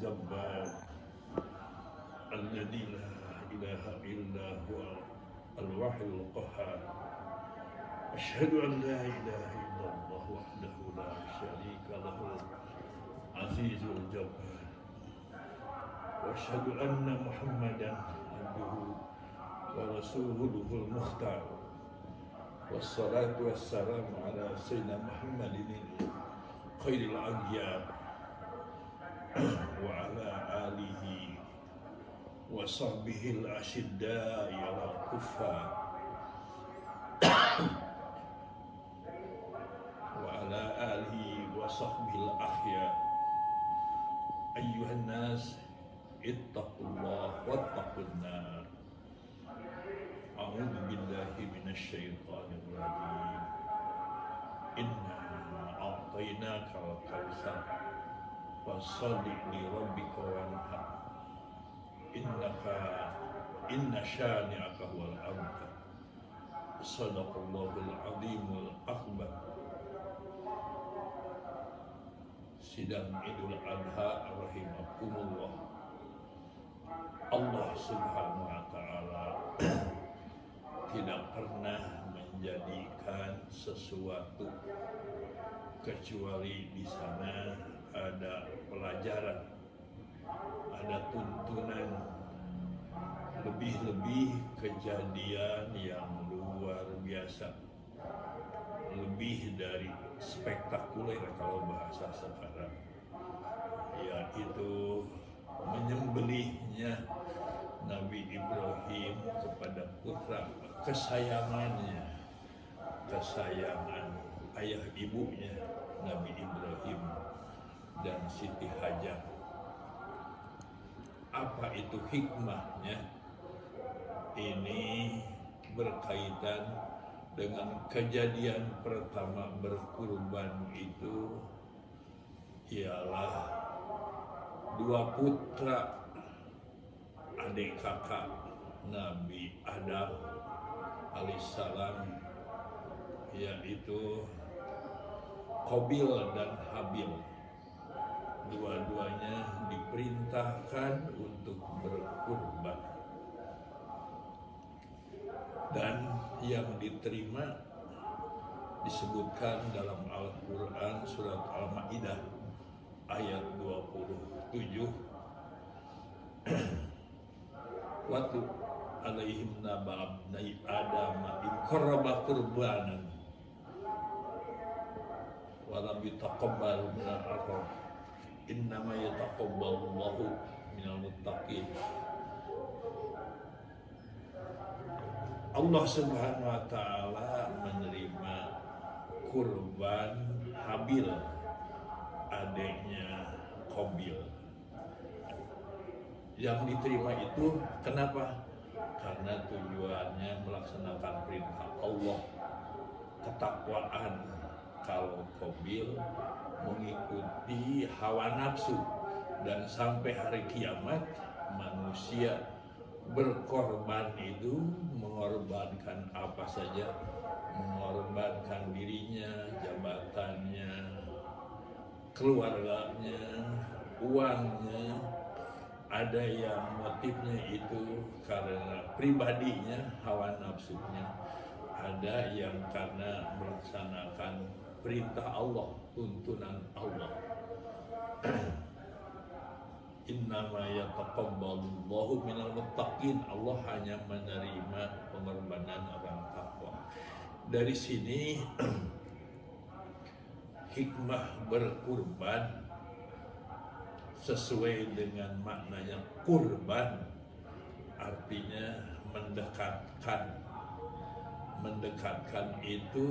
الجبار الذي لا إله إلا هو الواحد القهار أشهد أن لا إله إلا الله وحده لا شريك له العزيز الجبار وأشهد أن محمدا عبده ورسوله المختار والصلاة والسلام على سيدنا محمد خير الأنبياء وعلى آله وصحبه الأشداء على الكفار وعلى آله وصحبه الأخيار أيها الناس اتقوا الله واتقوا النار أعوذ بالله من الشيطان الرجيم إنا أعطيناك الكوثر فصل لربك وانحر إن شانئك هو الأبتر صدق الله العظيم الأكبر. Sidang Idul Adha rahimakumullah. Allah Subhanahu wa taala tidak pernah menjadikan sesuatu kecuali di sana ada pelajaran, ada tuntunan, lebih-lebih kejadian yang luar biasa, lebih dari spektakuler kalau bahasa sekarang, yaitu menyembelihnya Nabi Ibrahim kepada putra kesayangannya, kesayangan ayah ibunya Nabi Ibrahim dan Siti Hajar. Apa itu hikmahnya? Ini berkaitan dengan kejadian pertama berkurban itu ialah dua putra adik kakak Nabi Adam alaihissalam, yaitu Qabil dan Habil. Dua-duanya diperintahkan untuk berkurban, dan yang diterima disebutkan dalam Al-Quran surat Al-Ma'idah ayat 27. Watu alaihim naba abnai Adam in qarraba qurbanan wa lam yutaqabbal minal aqrab innama yataqabbalu Allahu minal muttaqin. Allah Subhanahu wa taala menerima kurban Habil, adiknya Qabil. Yang diterima itu kenapa? Karena tujuannya melaksanakan perintah Allah, ketakwaan. Kalau Qabil mengikuti hawa nafsu, dan sampai hari kiamat manusia berkorban itu mengorbankan apa saja, mengorbankan dirinya, jabatannya, keluarganya, uangnya. Ada yang motifnya itu karena pribadinya, hawa nafsunya. Ada yang karena melaksanakan perintah Allah, tuntunan Allah. Innama yataqabbalu Allahu minal muttaqin. Allah hanya menerima pengorbanan orang takwa. Dari sini hikmah berkurban sesuai dengan maknanya kurban, artinya mendekatkan itu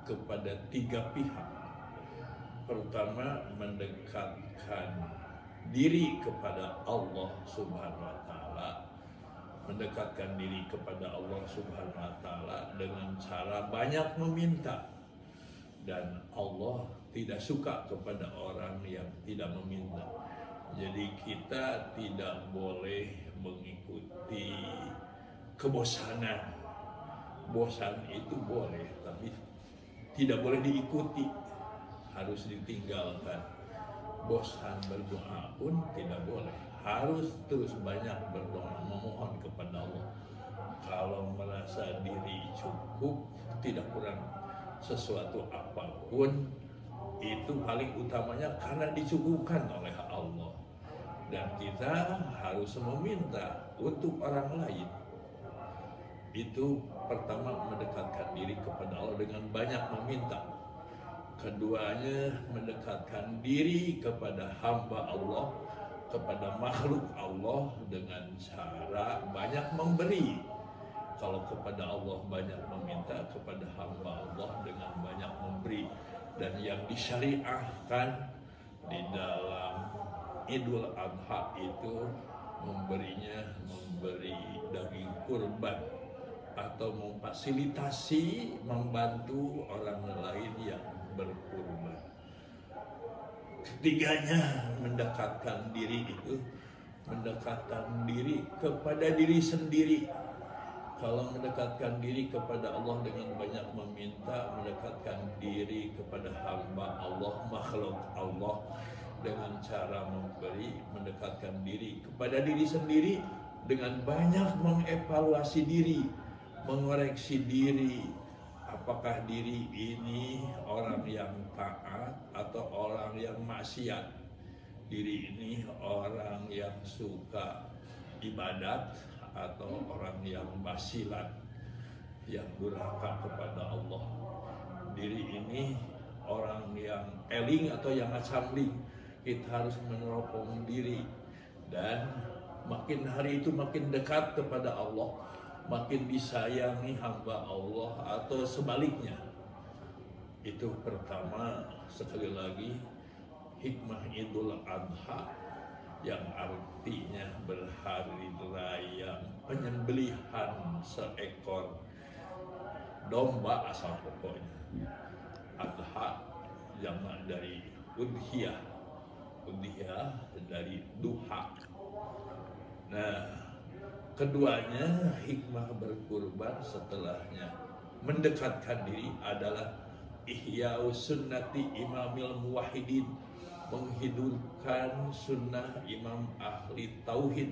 kepada tiga pihak. Pertama, mendekatkan diri kepada Allah Subhanahu wa taala, mendekatkan diri kepada Allah Subhanahu wa taala dengan cara banyak meminta, dan Allah tidak suka kepada orang yang tidak meminta. Jadi kita tidak boleh mengikuti kebosanan. Bosan itu boleh, tapi tidak boleh diikuti, harus ditinggalkan. bosan berdoa pun tidak boleh. Harus terus banyak berdoa, memohon kepada Allah. Kalau merasa diri cukup, tidak kurang sesuatu apapun, itu paling utamanya karena dicukupkan oleh Allah. Dan kita harus meminta untuk orang lain. Itu pertama, mendekatkan diri kepada Allah dengan banyak meminta. Keduanya, mendekatkan diri kepada hamba Allah, kepada makhluk Allah dengan cara banyak memberi. Kalau kepada Allah banyak meminta, kepada hamba Allah dengan banyak memberi. Dan yang disyariahkan di dalam Idul Adha itu memberi daging kurban atau memfasilitasi, membantu orang lain yang berkurban. Ketiganya, mendekatkan diri itu mendekatkan diri kepada diri sendiri. Kalau mendekatkan diri kepada Allah dengan banyak meminta, mendekatkan diri kepada hamba Allah, makhluk Allah dengan cara memberi, mendekatkan diri kepada diri sendiri dengan banyak mengevaluasi diri, mengoreksi diri. Apakah diri ini orang yang taat atau orang yang maksiat? Diri ini orang yang suka ibadat atau orang yang basilat, yang durhaka kepada Allah. Diri ini orang yang eling atau yang acamling. Kita harus meneropong diri, dan makin hari itu makin dekat kepada Allah, makin disayangi hamba Allah, atau sebaliknya. Itu pertama. Sekali lagi, hikmah Idul Adha yang artinya berhari raya penyembelihan seekor domba, asal pokoknya. Adha jamak dari udhiyah, udhiyah dari duha. Nah, keduanya, hikmah berkurban setelahnya mendekatkan diri adalah ihya'us sunnati imamil muwahhidin, menghidupkan sunnah imam ahli tauhid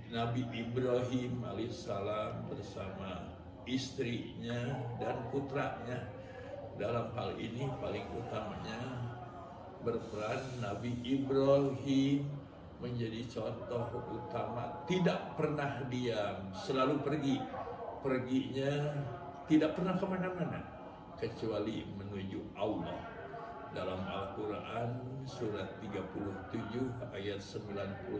Nabi Ibrahim alaihissalam bersama istrinya dan putranya. Dalam hal ini paling utamanya berperan Nabi Ibrahim menjadi contoh utama, tidak pernah diam, selalu pergi. Perginya tidak pernah kemana-mana kecuali menuju Allah. Dalam Al-Quran surat 37 ayat 99,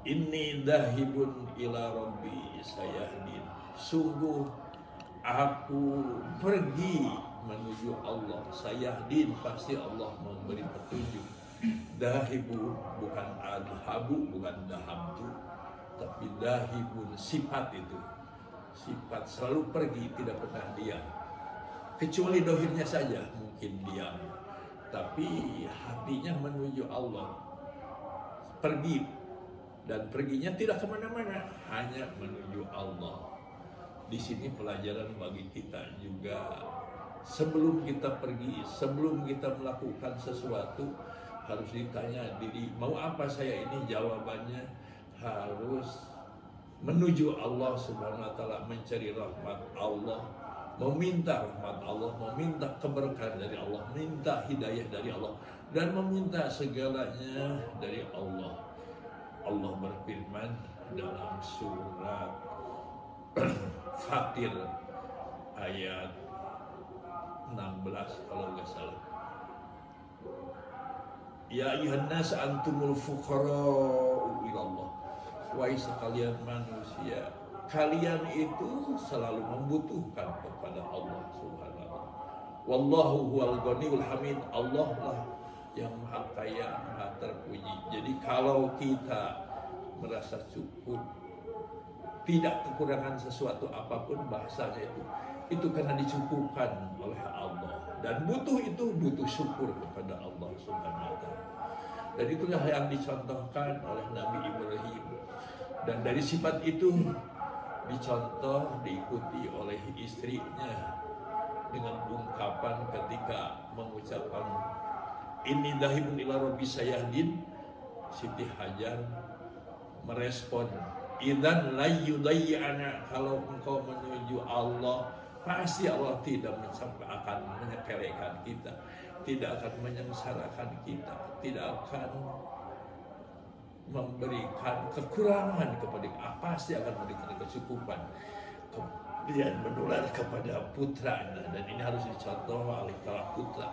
inni dahibun ila rabbi sayahdin, sungguh aku pergi menuju Allah, sayahdin, pasti Allah memberi petunjuk. Dahibun bukan adhabu, bukan dahabtu, tapi dahibun, sifat itu, sifat selalu pergi, tidak pernah diam. Kecuali dohirnya saja mungkin diam, tapi hatinya menuju Allah. Pergi, dan perginya tidak kemana-mana, hanya menuju Allah. Di sini pelajaran bagi kita juga, sebelum kita pergi, sebelum kita melakukan sesuatu, harus ditanya diri, mau apa saya ini? Jawabannya harus menuju Allah Subhanahu wa Ta'ala, mencari rahmat Allah, meminta rahmat Allah, meminta keberkahan dari Allah, minta hidayah dari Allah, dan meminta segalanya dari Allah. Allah berfirman dalam surat Fatir ayat 16 kalau nggak salah. Ya ayyuhan nas antumul fuqara'u ilallah. Wahai sekalian manusia, kalian itu selalu membutuhkan kepada Allah Subhanahu wa Ta'ala. Wallahu huwal ghaniyyul hamid. Allah lah yang maha kaya, maha terpuji. Jadi kalau kita merasa cukup, tidak kekurangan sesuatu apapun, bahasanya itu karena dicukupkan oleh Allah. Dan butuh itu butuh syukur kepada Allah Subhanahu wa Ta'ala. Dan itulah yang dicontohkan oleh Nabi Ibrahim. Dan dari sifat itu dicontoh, diikuti oleh istrinya dengan ungkapan ketika mengucapkan inni dhahibun ila rabbi sayahdin, Siti Hajar merespon, idzan la yudayyana, kalau engkau menuju Allah pasti Allah tidak akan menyepelekan kita, tidak akan menyengsarakan kita, tidak akan memberikan kekurangan kepada kita, pasti akan memberikan kecukupan. Kemudian menular kepada putranya, dan ini harus dicontoh oleh para putra,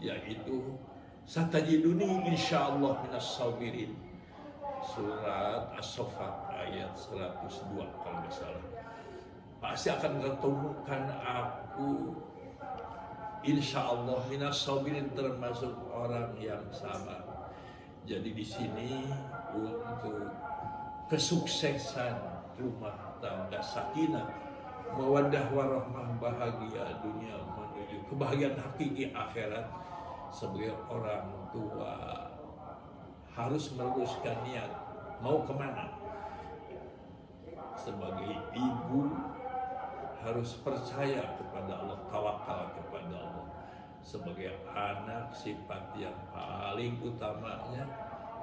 yaitu satajiduni insyaallah minas sabirin, surat As-Saffat ayat 102 kalau nggak salah. Pasti akan ketemukan aku insyaallah minas sabirin, termasuk orang yang sabar. Jadi di sini untuk kesuksesan rumah tangga sakinah, mawaddah warahmah, bahagia dunia menuju kebahagiaan hakiki akhirat, sebagai orang tua harus meluruskan niat mau kemana. Sebagai ibu harus percaya kepada Allah, tawakal kepada Allah. Sebagai anak, sifat yang paling utamanya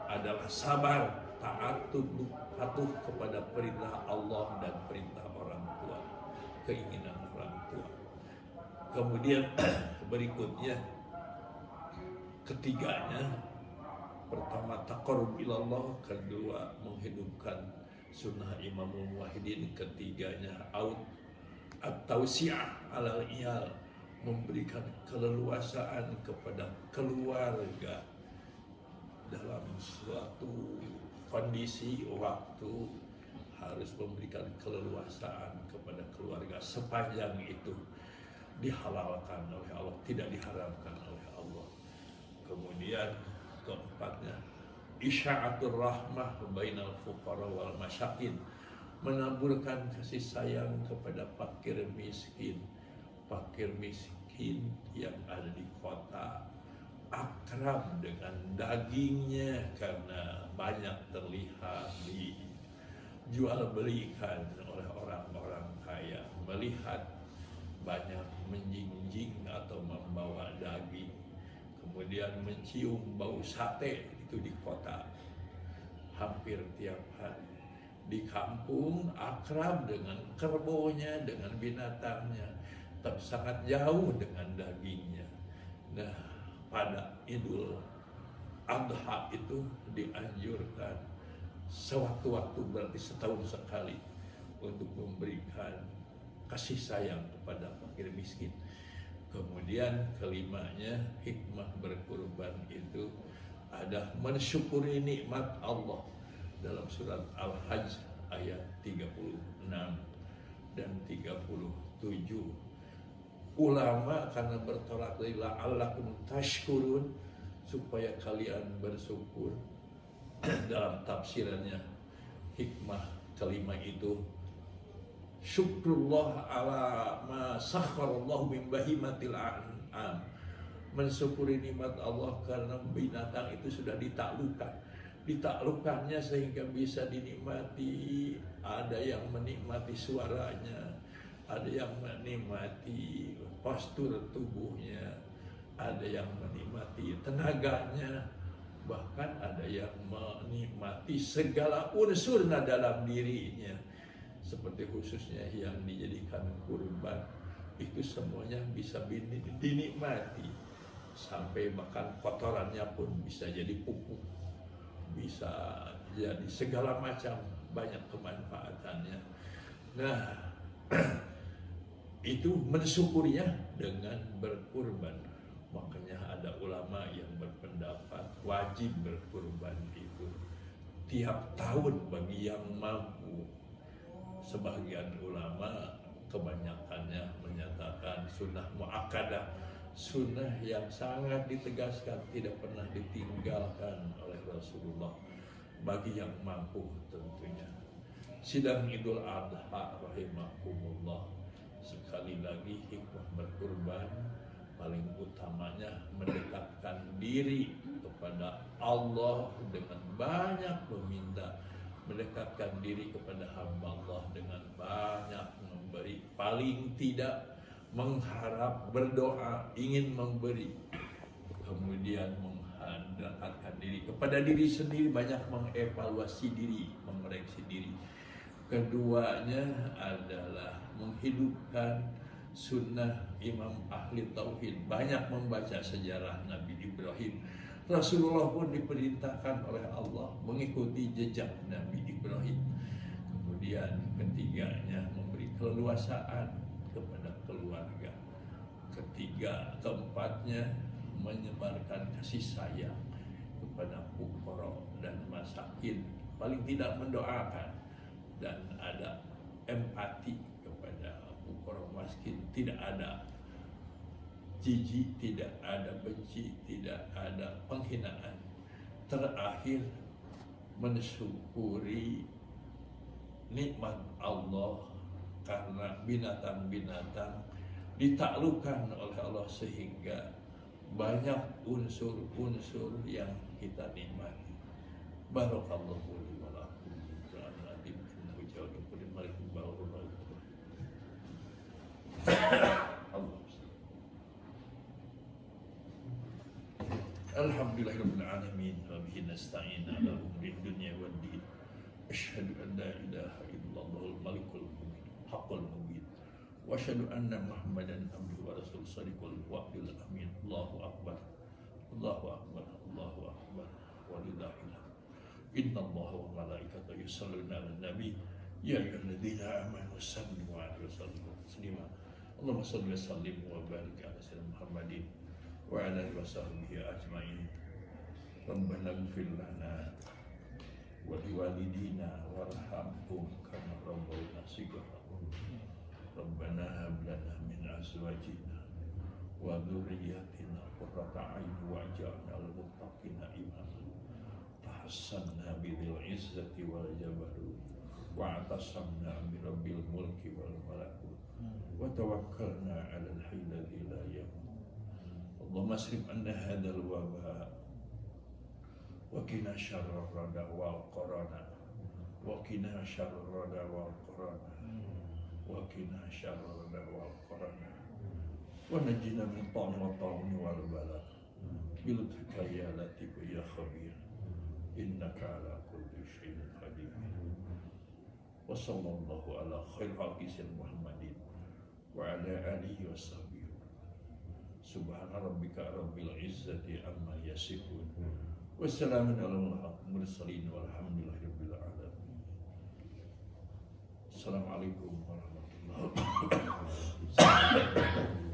adalah sabar, taat, tunduk, patuh kepada perintah Allah dan perintah orang tua, keinginan orang tua. Kemudian berikutnya, ketiganya, pertama taqarrub ilallah, kedua menghidupkan sunnah Imamul Muwahhidin, ketiganya at-tausi'ah alal iyal, memberikan keleluasaan kepada keluarga dalam suatu kondisi waktu, harus memberikan keleluasaan kepada keluarga sepanjang itu dihalalkan oleh Allah, tidak diharamkan oleh Allah. Kemudian keempatnya, isya'atur rahmah bainal fuqara wal masyakin, menaburkan kasih sayang kepada fakir miskin yang ada di kota, akrab dengan dagingnya karena banyak terlihat dijual belikan oleh orang-orang kaya, melihat banyak menjinjing atau membawa daging, kemudian mencium bau sate itu di kota hampir tiap hari. Di kampung akrab dengan kerbonya, dengan binatangnya, tapi sangat jauh dengan dagingnya. Nah, pada Idul Adha itu dianjurkan sewaktu-waktu, berarti setahun sekali, untuk memberikan kasih sayang kepada fakir miskin. Kemudian kelimanya, hikmah berkurban itu ada mensyukuri nikmat Allah dalam surat Al-Hajj ayat 36 dan 37. Ulama karena bertolak dari la'allakum tashkurun, supaya kalian bersyukur. Dalam tafsirannya, hikmah kelima itu, syukrullah ala ma sakharallahu min bahimatil an'am, mensyukuri nikmat Allah karena binatang itu sudah ditaklukkannya sehingga bisa dinikmati. Ada yang menikmati suaranya, ada yang menikmati postur tubuhnya, ada yang menikmati tenaganya, bahkan ada yang menikmati segala unsurnya dalam dirinya, seperti khususnya yang dijadikan kurban, itu semuanya bisa dinikmati, sampai bahkan kotorannya pun bisa jadi pupuk, bisa jadi segala macam, banyak kemanfaatannya. Nah, itu mensyukurinya dengan berkurban. Makanya ada ulama yang berpendapat wajib berkurban itu tiap tahun bagi yang mampu. Sebagian ulama, kebanyakannya menyatakan sunnah muakkadah, sunnah yang sangat ditegaskan, tidak pernah ditinggalkan oleh Rasulullah bagi yang mampu tentunya. Sidang Idul Adha rahimakumullah, sekali lagi hikmah berkurban paling utamanya mendekatkan diri kepada Allah dengan banyak meminta, mendekatkan diri kepada hamba Allah dengan banyak memberi, paling tidak mengharap, berdoa, ingin memberi. kemudian mendekatkan diri kepada diri sendiri, banyak mengevaluasi diri, mengoreksi diri. Keduanya adalah menghidupkan sunnah imam ahli tauhid, banyak membaca sejarah Nabi Ibrahim. Rasulullah pun diperintahkan oleh Allah mengikuti jejak Nabi Ibrahim. Kemudian ketiganya memberi keleluasaan kepada keluarga. Keempatnya menyebarkan kasih sayang kepada fuqara dan masakin, paling tidak mendoakan, dan ada empati kepada fuqara miskin, tidak ada jijik, tidak ada benci, tidak ada penghinaan. Terakhir, mensyukuri nikmat Allah karena binatang-binatang ditaklukkan oleh Allah sehingga banyak unsur-unsur yang kita nikmati. Barakallahu li wa lakum wa anadim innahu jawadun malikum ba'urul Alhamdulillahirabbil alamin wa bihi nasta'in ala umuri dunya wad din. Asyhadu an la ilaha illallahul malikul mubin haqqul mubin wa asyhadu anna Muhammadan abduhu wa rasuluhu shadiqul wa'dil amin. Allahu akbar. Allahu akbar. Allahu akbar. Walillahil hamd. Innallaha wa malaikatahu yusholluna 'alan nabi ya ayyuhalladzina amanu sallu 'alaihi wa sallimu taslima. Allahumma shalli wa sallim wa barik 'ala sayyidina Muhammadin wa 'ala alihi wa sahbihi ajma'in. Rabbana ighfir lana wa liwalidina warhamhum kama rabbawna shighara. Rabbana hab lana min azwajina wa dhurriyyatina qurrata a'yun waj'alna lil muttaqina imama. Tahassanna bil izzati wal jabarut wa atasamna bi rabbil mulki wal malakut wa tawakkalna 'alal hayy alladzi la yamut. Allahumma asrif anna hadzal waba wa qina syarra rada wal qarana wa qina syarra rada wal qarana wa qina syarra rada wal qarana wa najina min ta'ni wa ta'ni wal bala bi lutfika ya latif ya khabir innaka ala kulli syai'in qadir. Wa sallallahu ala khair khalqi Muhammadin wa ala alihi wa sahbihi. Subhana rabbika rabbil izzati amma yasifun. Wassalamun ala mursalin walhamdulillahi rabbil alamin. Assalamualaikum warahmatullahi wabarakatuh.